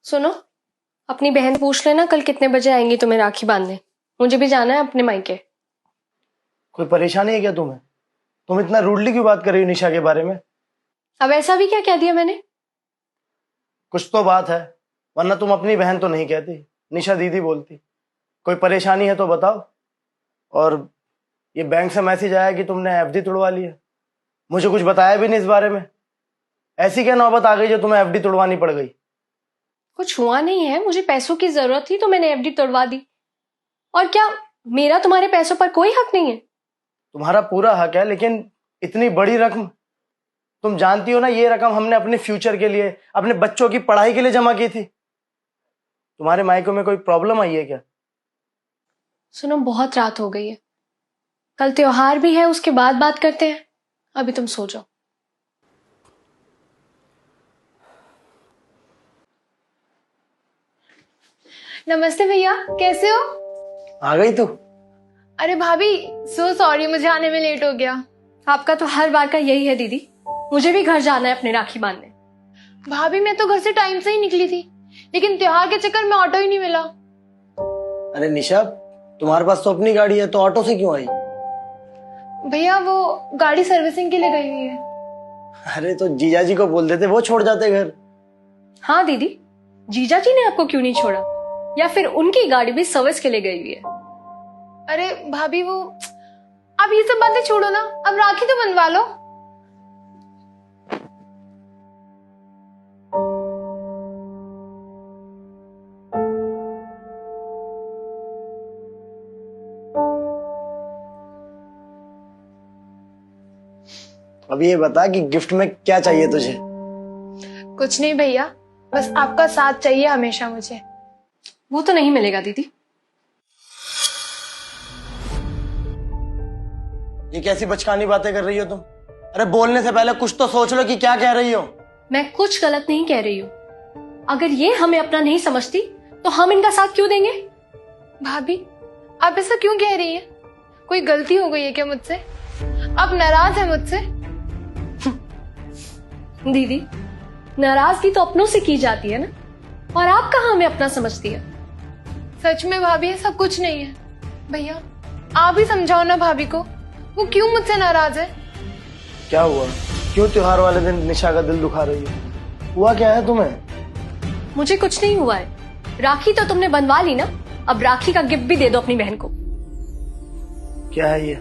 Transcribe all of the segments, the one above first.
सुनो, अपनी बहन से पूछ लेना कल कितने बजे आएंगी तुम्हें राखी बांधने। मुझे भी जाना है अपने मायके। कोई परेशानी है क्या तुम्हें? तुम इतना रूडली क्यों बात कर रही हो निशा के बारे में? अब ऐसा भी क्या कह दिया मैंने? कुछ तो बात है, वरना तुम अपनी बहन तो नहीं कहती, निशा दीदी बोलती। कोई परेशानी है तो बताओ। और ये बैंक से मैसेज आया कि तुमने एफडी तोड़वा ली है, मुझे कुछ बताया भी नहीं इस बारे में। ऐसी क्या नौबत आ गई जो तुम्हें एफडी तोड़वानी पड़ गई? कुछ हुआ नहीं है, मुझे पैसों की जरूरत थी तो मैंने एफडी तोड़वा दी। और क्या मेरा तुम्हारे पैसों पर कोई हक नहीं है? तुम्हारा पूरा हक है, लेकिन इतनी बड़ी रकम, तुम जानती हो ना ये रकम हमने अपने फ्यूचर के लिए, अपने बच्चों की पढ़ाई के लिए जमा की थी। तुम्हारे मायकों में कोई प्रॉब्लम आई है क्या? सुनो, बहुत रात हो गई है, कल त्योहार भी है, उसके बाद बात करते हैं। अभी तुम सो जाओ। नमस्ते भैया, कैसे हो? आ गई तू? अरे भाभी, सो सॉरी, मुझे आने में लेट हो गया। आपका तो हर बार का यही है दीदी, मुझे भी घर जाना है अपने राखी बांधने। भाभी, मैं तो घर से टाइम से ही निकली थी, लेकिन त्योहार के चक्कर में ऑटो ही नहीं मिला। अरे निशा, तुम्हारे पास तो अपनी गाड़ी है, तो ऑटो से क्यों आई? भैया, वो गाड़ी सर्विसिंग के लिए गई हुई है। अरे तो जीजा जी को बोल देते, वो छोड़ जाते घर। हाँ दीदी, जीजा जी ने आपको क्यों नहीं छोड़ा? या फिर उनकी गाड़ी भी सर्विस के लिए गई हुई है? अरे भाभी, वो अब ये सब बातें छोड़ो ना, अब राखी तो बंधवा लो। अब ये बता कि गिफ्ट में क्या चाहिए तुझे? कुछ नहीं भैया, बस आपका साथ चाहिए हमेशा मुझे। वो तो नहीं मिलेगा दीदी। ये कैसी बचकानी बातें कर रही हो तुम? अरे बोलने से पहले कुछ तो सोच लो कि क्या कह रही हो। मैं कुछ गलत नहीं कह रही हूँ। अगर ये हमें अपना नहीं समझती तो हम इनका साथ क्यों देंगे? भाभी, आप ऐसा क्यों कह रही हैं? कोई गलती हो गई है क्या मुझसे? आप नाराज हैं मुझसे? दीदी, नाराजगी तो अपनों से की जाती है ना, और आप कहाँ हमें अपना समझती है? सच में भाभी, ऐसा कुछ नहीं है। भैया, आप ही समझाओ ना भाभी को, वो क्यों मुझसे नाराज है? क्या हुआ? क्यों त्योहार वाले दिन निशा का दिल दुखा रही है? हुआ क्या है तुम्हें? मुझे कुछ नहीं हुआ है। राखी तो तुमने बनवा ली ना, अब राखी का गिफ्ट भी दे दो अपनी बहन को। क्या है ये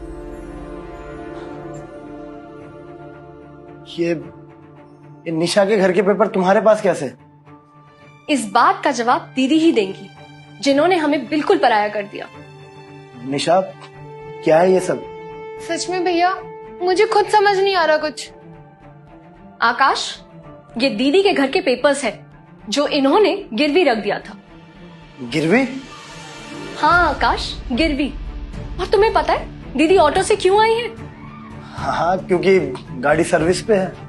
निशा के घर के पेपर तुम्हारे पास कैसे? इस बात का जवाब दीदी ही देंगी, जिन्होंने हमें बिल्कुल पराया कर दिया। निशा, क्या है ये सब? सच में भैया, मुझे खुद समझ नहीं आ रहा कुछ। आकाश, ये दीदी के घर के पेपर्स है जो इन्होंने गिरवी रख दिया था। गिरवी? हाँ आकाश, गिरवी। और तुम्हें पता है दीदी ऑटो से क्यों आई है? हाँ, क्योंकि गाड़ी सर्विस पे है।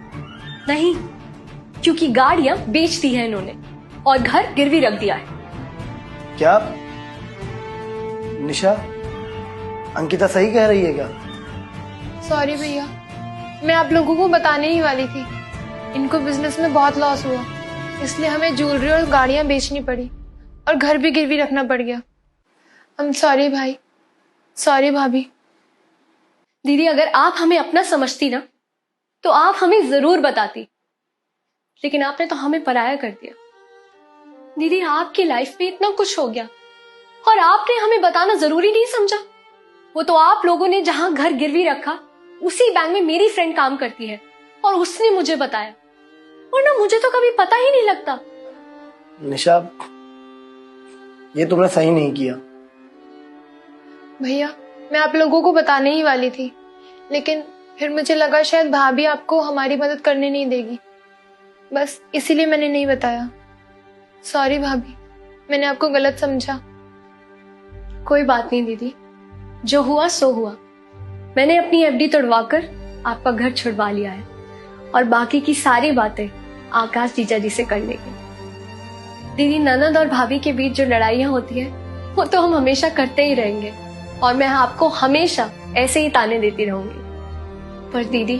नहीं, क्योंकि गाड़ियां बेच दी है इन्होंने और घर गिरवी रख दिया है। क्या निशा, अंकिता सही कह रही है क्या? सॉरी भैया, मैं आप लोगों को बताने ही वाली थी। इनको बिजनेस में बहुत लॉस हुआ, इसलिए हमें ज्वेलरी और गाड़ियां बेचनी पड़ी और घर भी गिरवी रखना पड़ गया। आई एम सॉरी भाई, सॉरी भाभी। दीदी, अगर आप हमें अपना समझती ना तो आप हमें जरूर बताती, लेकिन आपने तो हमें पराया कर दिया। दीदी, आपकी लाइफ में इतना कुछ हो गया और आपने हमें बताना जरूरी नहीं समझा। वो तो आप लोगों ने जहां घर गिरवी रखा उसी बैंक में मेरी फ्रेंड काम करती है और उसने मुझे बताया, वरना मुझे तो कभी पता ही नहीं लगता। निशा, ये तुमने सही नहीं किया। भैया, मैं आप लोगों को बताने ही वाली थी, लेकिन फिर मुझे लगा शायद भाभी आपको हमारी मदद करने नहीं देगी, बस इसीलिए मैंने नहीं बताया। सॉरी भाभी, मैंने आपको गलत समझा। कोई बात नहीं दीदी, जो हुआ सो हुआ। मैंने अपनी एफडी तोड़वाकर आपका घर छुड़वा लिया है और बाकी की सारी बातें आकाश जीजा जी से कर लेंगे। दीदी, ननद और भाभी के बीच जो लड़ाइयां होती है वो तो हम हमेशा करते ही रहेंगे और मैं आपको हमेशा ऐसे ही ताने देती रहूंगी। पर दीदी,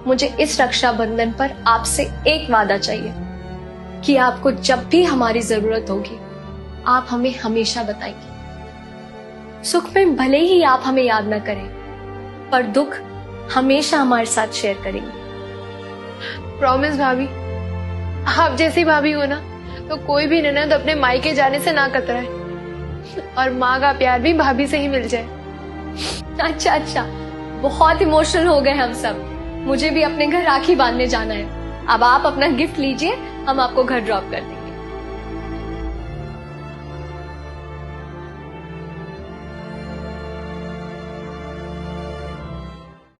मुझे इस रक्षाबंधन पर आपसे एक वादा चाहिए कि आपको जब भी हमारी जरूरत होगी आप हमें हमेशा बताएंगे। सुख में भले ही आप हमें याद ना करें, पर दुख हमेशा हमारे साथ शेयर करेंगे। प्रॉमिस भाभी, आप जैसी भाभी हो ना तो कोई भी ननद अपने मायके जाने से ना कतराए, और माँ का प्यार भी भाभी से ही मिल जाए। अच्छा अच्छा, बहुत इमोशनल हो गए हम सब। मुझे भी अपने घर राखी बांधने जाना है। अब आप अपना गिफ्ट लीजिए, हम आपको घर ड्रॉप कर देंगे।